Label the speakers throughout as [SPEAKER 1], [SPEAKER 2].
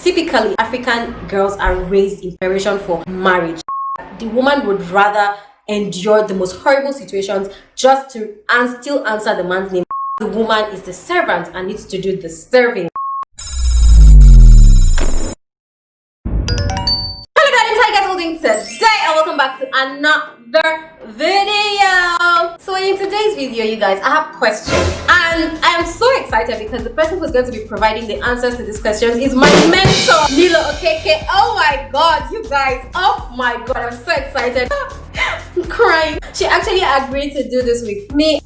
[SPEAKER 1] Typically, African girls are raised in preparation for marriage. The woman would rather endure the most horrible situations just to still answer the man's name. The woman is the servant and needs to do the serving. Hello guys, how you guys all doing today? And welcome back to another video. So in today's video, you guys, I have questions and I am so excited because the person who's going to be providing the answers to these questions is my mentor, Okeke. Oh my god, you guys, oh my god, I'm so excited. I'm crying. She actually agreed to do this with me.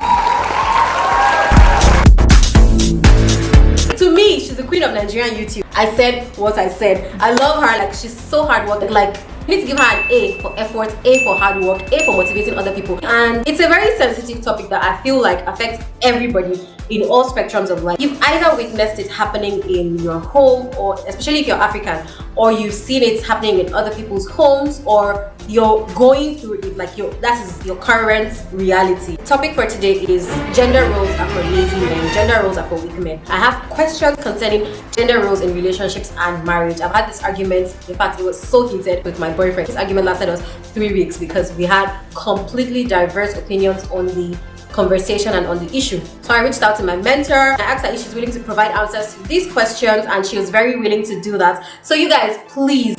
[SPEAKER 1] To me, she's the queen of Nigerian YouTube. I said what I said. I love her. Like, she's so hardworking. Like, you need to give her an A for effort, A for hard work, A for motivating other people. And it's a very sensitive topic that I feel like affects everybody in all spectrums of life. You've either witnessed it happening in your home, or especially if you're African, or you've seen it happening in other people's homes, or you're going through it, like that is your current reality. The topic for today is gender roles are for lazy men, gender roles are for weak men. I have questions concerning gender roles in relationships and marriage. I've had this argument, in fact it was so heated with my boyfriend. This argument lasted us 3 weeks because we had completely diverse opinions on the conversation and on the issue. So I reached out to my mentor. I asked her if she's willing to provide answers to these questions, and she was very willing to do that. So you guys, please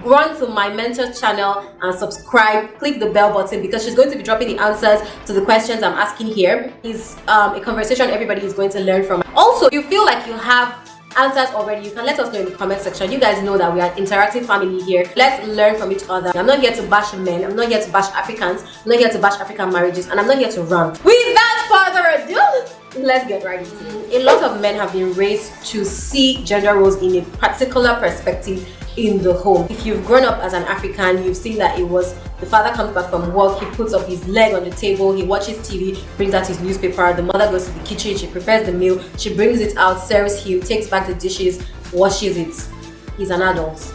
[SPEAKER 1] run to my mentor's channel and subscribe, click the bell button, because she's going to be dropping the answers to the questions I'm asking here. It's a conversation everybody is going to learn from. Also, if you feel like you have answers already, you can let us know in the comment section. You guys know that we are an interactive family here. Let's learn from each other. I'm not here to bash men, I'm not here to bash Africans, I'm not here to bash African marriages, and I'm not here to run. Without further ado, let's get right into it. A lot of men have been raised to see gender roles in a particular perspective in the home. If you've grown up as an African, you've seen that it was the father comes back from work, he puts up his leg on the table, he watches TV, brings out his newspaper, the mother goes to the kitchen, she prepares the meal, she brings it out, serves him, takes back the dishes, washes it. He's an adult.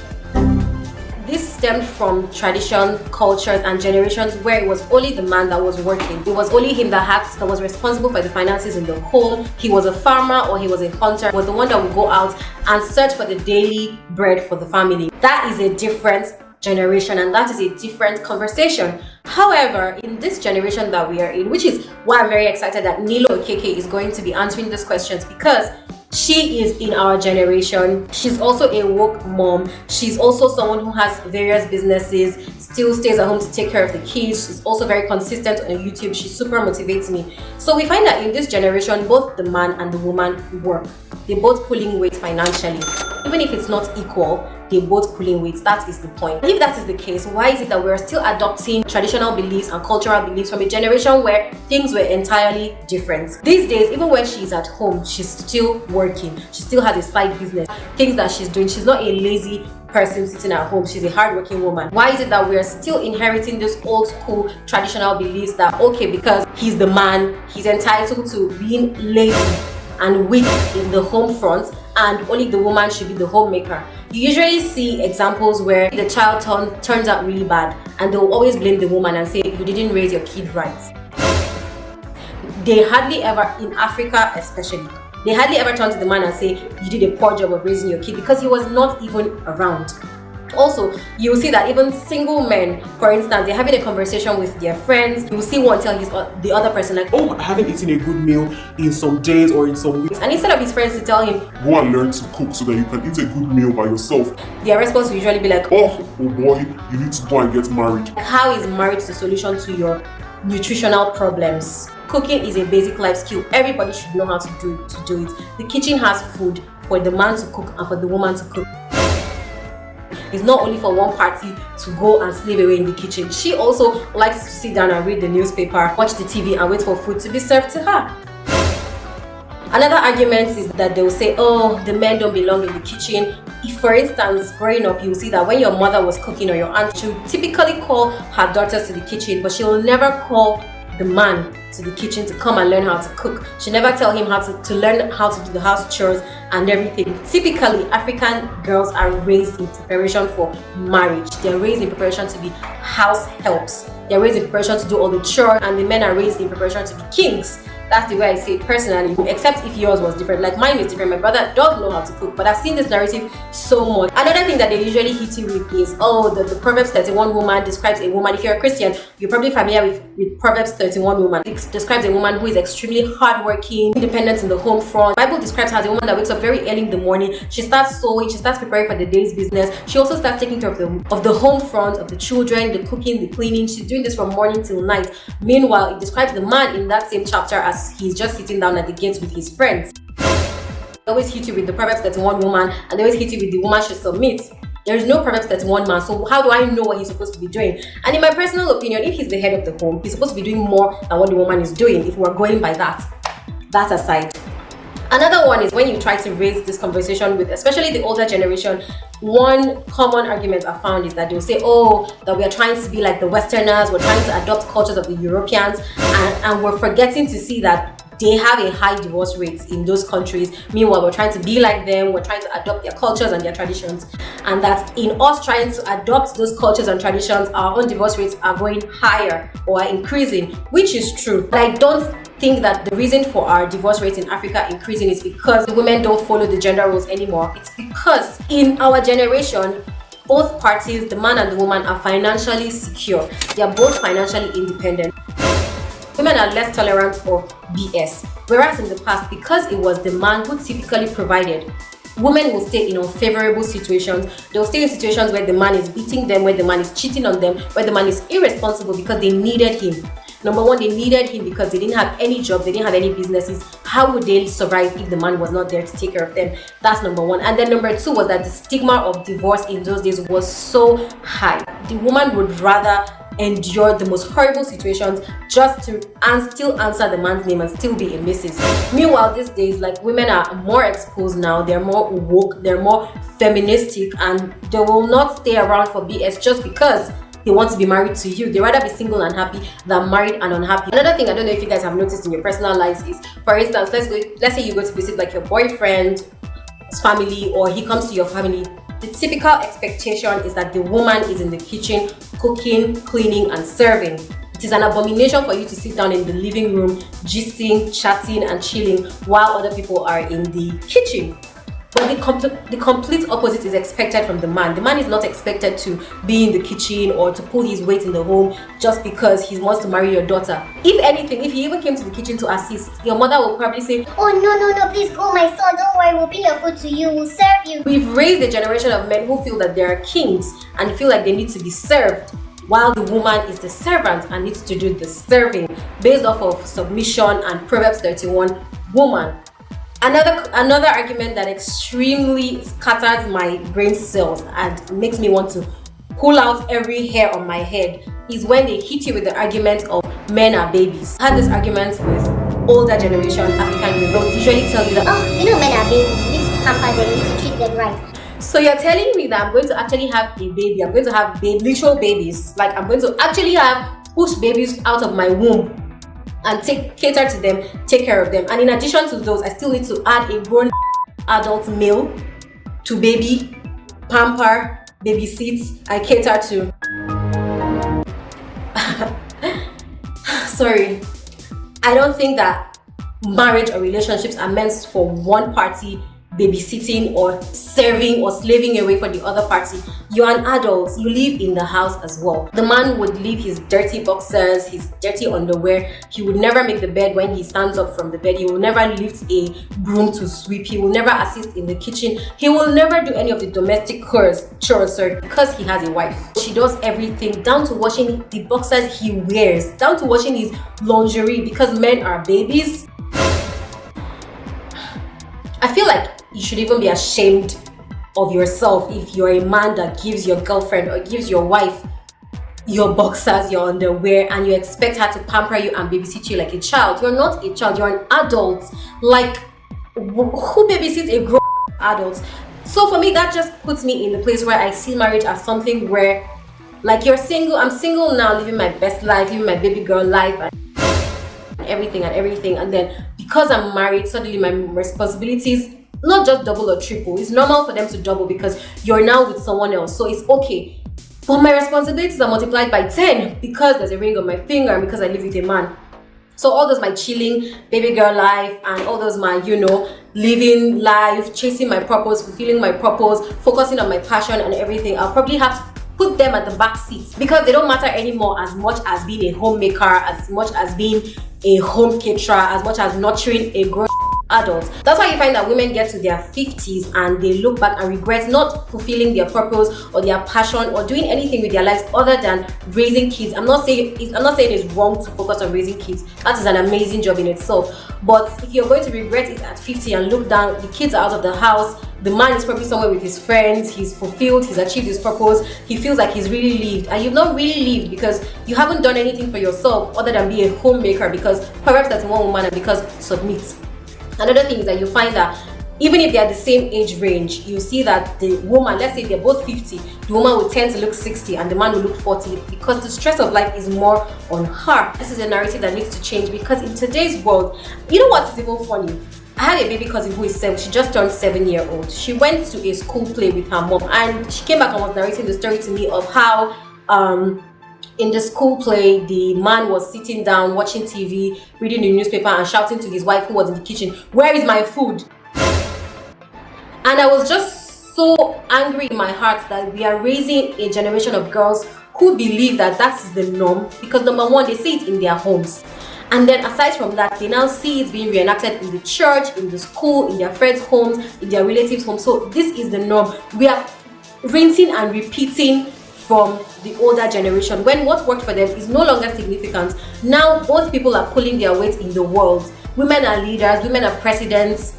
[SPEAKER 1] This stemmed from tradition, cultures, and generations where it was only the man that was working. It was only him that was responsible for the finances in the home. He was a farmer or he was a hunter. He was the one that would go out and search for the daily bread for the family. That is a different generation, and that is a different conversation. However, in this generation that we are in, which is why I'm very excited that Okeke is going to be answering these questions, because she is in our generation. She's also a woke mom. She's also someone who has various businesses, still stays at home to take care of the kids. She's also very consistent on YouTube. She super motivates me. So we find that in this generation, both the man and the woman work. They're both pulling weight financially. Even if it's not equal, they're both pulling weight. That is the point. If that is the case, why is it that we're still adopting traditional beliefs and cultural beliefs from a generation where things were entirely different? These days, even when she's at home, she's still working. She still has a side business, things that she's doing. She's not a lazy person sitting at home. She's a hardworking woman. Why is it that we're still inheriting this old school traditional beliefs that, okay, because he's the man, he's entitled to being lazy and weak in the home front, and only the woman should be the homemaker? You usually see examples where the child turns out really bad, and they'll always blame the woman and say, you didn't raise your kid right. They hardly ever, in Africa especially, they hardly ever turn to the man and say, you did a poor job of raising your kid, because he was not even around. Also, you'll see that even single men, for instance, they're having a conversation with their friends. You will see one tell the other person like, oh, I haven't eaten a good meal in some days or in some weeks. And instead of his friends to tell him,
[SPEAKER 2] go and learn to cook so that you can eat a good meal by yourself,
[SPEAKER 1] their response will usually be like,
[SPEAKER 2] oh boy, you need to go and get married.
[SPEAKER 1] How is marriage the solution to your nutritional problems? Cooking is a basic life skill. Everybody should know how to do it. The kitchen has food for the man to cook and for the woman to cook. It's not only for one party to go and slave away in the kitchen. She also likes to sit down and read the newspaper, watch the TV, and wait for food to be served to her. Another argument is that they will say, oh, the men don't belong in the kitchen. If, for instance, growing up, you'll see that when your mother was cooking or your aunt, she would typically call her daughters to the kitchen, but she will never call the man to the kitchen to come and learn how to cook. She never tell him how to learn how to do the house chores and everything. Typically, African girls are raised in preparation for marriage. They're raised in preparation to be house helps. They're raised in preparation to do all the chores, and the men are raised in preparation to be kings. That's the way I see it personally, except if yours was different. Like mine is different. My brother does know how to cook, but I've seen this narrative so much. Another thing that they usually hit you with is, oh, the Proverbs 31 woman describes a woman. If you're a Christian, you're probably familiar with Proverbs 31 woman. It describes a woman who is extremely hardworking, independent in the home front. The Bible describes her as a woman that wakes up very early in the morning. She starts sewing, she starts preparing for the day's business. She also starts taking care of the home front, of the children, the cooking, the cleaning. She's doing this from morning till night. Meanwhile, it describes the man in that same chapter as he's just sitting down at the gates with his friends. They always hit you with the Proverbs 31 woman, and they always hit you with the woman should submit. There is no Proverbs 31 man, so how do I know what he's supposed to be doing? And in my personal opinion, if he's the head of the home, he's supposed to be doing more than what the woman is doing, if we're going by that. That aside. Another one is when you try to raise this conversation with, especially the older generation, one common argument I found is that they'll say, oh, that we are trying to be like the Westerners, we're trying to adopt cultures of the Europeans, and we're forgetting to see that they have a high divorce rate in those countries. Meanwhile, we're trying to be like them, we're trying to adopt their cultures and their traditions, and that in us trying to adopt those cultures and traditions, our own divorce rates are going higher or are increasing, which is true. But I don't think that the reason for our divorce rate in Africa increasing is because the women don't follow the gender roles anymore. It's because in our generation, both parties, the man and the woman, are financially secure. They are both financially independent. Women are less tolerant of BS. Whereas in the past, because it was the man who typically provided, women will stay in unfavorable situations. They'll stay in situations where the man is beating them, where the man is cheating on them, where the man is irresponsible because they needed him. Number one, they needed him because they didn't have any job, they didn't have any businesses. How would they survive if the man was not there to take care of them? That's number one. And then number two was that the stigma of divorce in those days was so high. The woman would rather endure the most horrible situations just to still answer the man's name and still be a Mrs. Meanwhile, these days, like, women are more exposed now, they're more woke, they're more feministic, and they will not stay around for BS just because they want to be married to you. They rather be single and happy than married and unhappy. Another thing I don't know if you guys have noticed in your personal lives is, for instance, let's say you go to visit like your boyfriend's family, or he comes to your family. The typical expectation is that the woman is in the kitchen cooking, cleaning, and serving. It is an abomination for you to sit down in the living room, gisting, chatting, and chilling while other people are in the kitchen. But the complete opposite is expected from the man. The man is not expected to be in the kitchen or to pull his weight in the home just because he wants to marry your daughter. If anything, if he even came to the kitchen to assist, your mother will probably say,
[SPEAKER 3] oh, no, please go, my son, don't worry, we'll bring your food to you, we'll serve you.
[SPEAKER 1] We've raised a generation of men who feel that they are kings and feel like they need to be served, while the woman is the servant and needs to do the serving based off of submission and Proverbs 31 woman. Another argument that extremely scatters my brain cells and makes me want to pull out every hair on my head is when they hit you with the argument of men are babies. I had this argument with older generation African women. They'll usually tell you that,
[SPEAKER 3] oh, you know, men are babies, you need to pamper them, you need to treat them right.
[SPEAKER 1] So you're telling me that I'm going to actually have a baby, I'm going to have literal babies, like I'm going to actually push babies out of my womb and cater to them, take care of them. And in addition to those, I still need to add a grown adult male to baby, pamper, babysit, and cater to. Sorry, I don't think that marriage or relationships are meant for one party babysitting or serving or slaving away for the other party. You're an adult, you live in the house as well. The man would leave his dirty boxers, his dirty underwear. He would never make the bed when he stands up from the bed. He will never lift a broom to sweep. He will never assist in the kitchen. He will never do any of the domestic chores, because he has a wife. She does everything, down to washing the boxers he wears, down to washing his lingerie, because men are babies. I feel like you should even be ashamed of yourself if you're a man that gives your girlfriend or gives your wife your boxers, your underwear, and you expect her to pamper you and babysit you like a child. You're not a child, you're an adult. Like, who babysits a grown adult? So for me, that just puts me in the place where I see marriage as something where, like, you're single, I'm single now, living my best life, living my baby girl life, and everything, and then because I'm married, suddenly my responsibilities not just double or triple. It's normal for them to double because you're now with someone else, so it's okay. But my responsibilities are multiplied by 10 because there's a ring on my finger and because I live with a man. So all those my chilling baby girl life and all those my, you know, living life, chasing my purpose, fulfilling my purpose, focusing on my passion and everything, I'll probably have to put them at the back seat because they don't matter anymore as much as being a homemaker, as much as being a home caterer, as much as nurturing a grown adult. That's why you find that women get to their 50s and they look back and regret not fulfilling their purpose or their passion or doing anything with their lives other than raising kids. I'm not saying it's wrong to focus on raising kids. That is an amazing job in itself. But if you're going to regret it at 50 and look down, the kids are out of the house, the man is probably somewhere with his friends, he's fulfilled, he's achieved his purpose, he feels like he's really lived, and you've not really lived because you haven't done anything for yourself other than be a homemaker, because perhaps that's one woman and because submit. Another thing is that you find that even if they're the same age range, you see that the woman, let's say they're both 50, the woman will tend to look 60 and the man will look 40 because the stress of life is more on her. This is a narrative that needs to change because in today's world, you know what is even funny? I had a baby cousin who is 7, she just turned 7-year-old. She went to a school play with her mom and she came back and was narrating the story to me of how in the school play, the man was sitting down, watching TV, reading the newspaper and shouting to his wife who was in the kitchen, "Where is my food?" And I was just so angry in my heart that we are raising a generation of girls who believe that that is the norm because number one, they see it in their homes. And then aside from that, they now see it being reenacted in the church, in the school, in their friends' homes, in their relatives' homes. So this is the norm. We are rinsing and repeating from the older generation when what worked for them is no longer significant. Now both people are pulling their weight in the world. Women are leaders, women are presidents.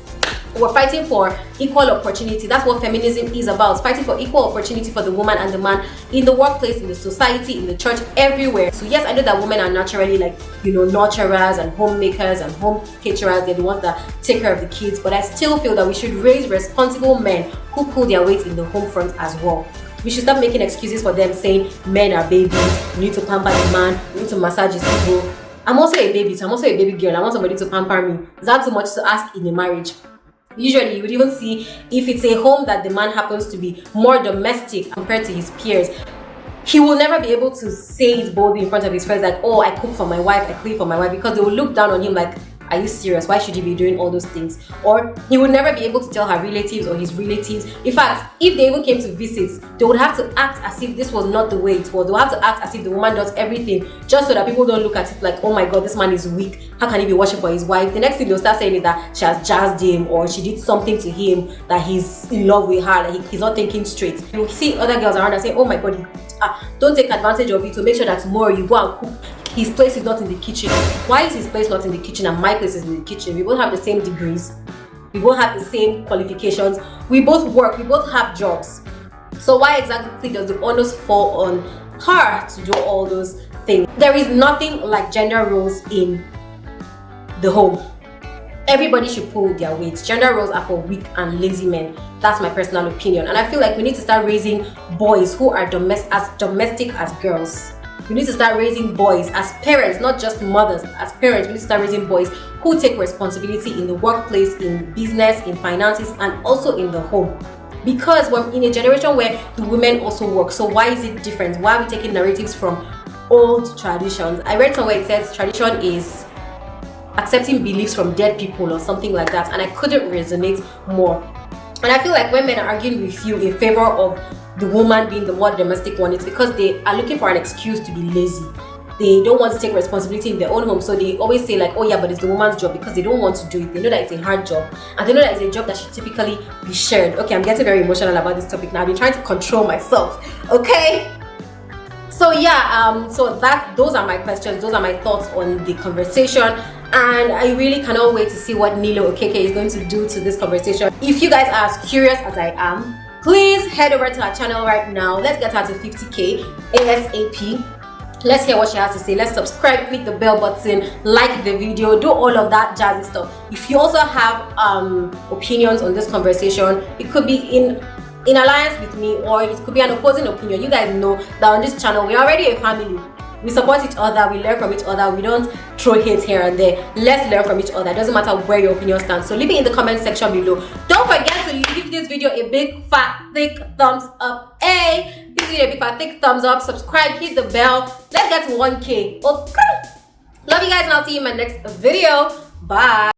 [SPEAKER 1] We're fighting for equal opportunity. That's what feminism is about, fighting for equal opportunity for the woman and the man in the workplace, in the society, in the church, everywhere. So yes, I know that women are naturally like, you know, nurturers and homemakers and home caterers. They're the ones that take care of the kids, but I still feel that we should raise responsible men who pull their weight in the home front as well. We should stop making excuses for them saying men are babies, we need to pamper the man, we need to massage his ego. I'm also a baby, so I'm also a baby girl. I want somebody to pamper me. Is that too much to ask in a marriage? Usually, you would even see if it's a home that the man happens to be more domestic compared to his peers, he will never be able to say it boldly in front of his friends like, "Oh, I cook for my wife, I clean for my wife," because they will look down on him like, "Are you serious? Why should you be doing all those things?" Or he would never be able to tell her relatives or his relatives. In fact, if they even came to visit, they would have to act as if this was not the way it was. They would have to act as if the woman does everything just so that people don't look at it like, "Oh my god, this man is weak. How can he be watching for his wife?" The next thing they'll start saying is that she has jazzed him or she did something to him, that he's in love with her, that he's not thinking straight. You'll see other girls around and say, "Oh my god, don't take advantage of it to make sure that tomorrow you go and cook. His place is not in the kitchen." Why is his place not in the kitchen and my place is in the kitchen? We both have the same degrees. We both have the same qualifications. We both work. We both have jobs. So why exactly does the onus fall on her to do all those things? There is nothing like gender roles in the home. Everybody should pull their weight. Gender roles are for weak and lazy men. That's my personal opinion. And I feel like we need to start raising boys who are as domestic as girls. We need to start raising boys as parents, not just mothers. As parents, we need to start raising boys who take responsibility in the workplace, in business, in finances, and also in the home. Because we're in a generation where the women also work. So why is it different? Why are we taking narratives from old traditions? I read somewhere it says tradition is accepting beliefs from dead people or something like that, and I couldn't resonate more. And I feel like when men are arguing with you in favor of the woman being the more domestic one, it's because they are looking for an excuse to be lazy. They don't want to take responsibility in their own home, so they always say like, "Oh yeah, but it's the woman's job," because they don't want to do it. They know that it's a hard job, and they know that it's a job that should typically be shared. Okay, I'm getting very emotional about this topic now. I've been trying to control myself. Okay. So yeah, those are my questions. Those are my thoughts on the conversation. And I really cannot wait to see what Nilo Okeke is going to do to this conversation. If you guys are as curious as I am, please head over to our channel right now. Let's get her to 50k ASAP. Let's hear what she has to say. Let's subscribe, click the bell button, like the video, do all of that jazzy stuff. If you also have opinions on this conversation, it could be in alliance with me or it could be an opposing opinion. You guys know that on this channel we're already a family. We support each other, we learn from each other, we don't throw hate here and there. Let's learn from each other. It doesn't matter where your opinion stands. So leave it in the comment section below. Don't forget to give this video a big fat thick thumbs up. Hey, this video a big fat thick thumbs up. Subscribe, hit the bell. Let's get to 1k. Okay. Love you guys, and I'll see you in my next video. Bye.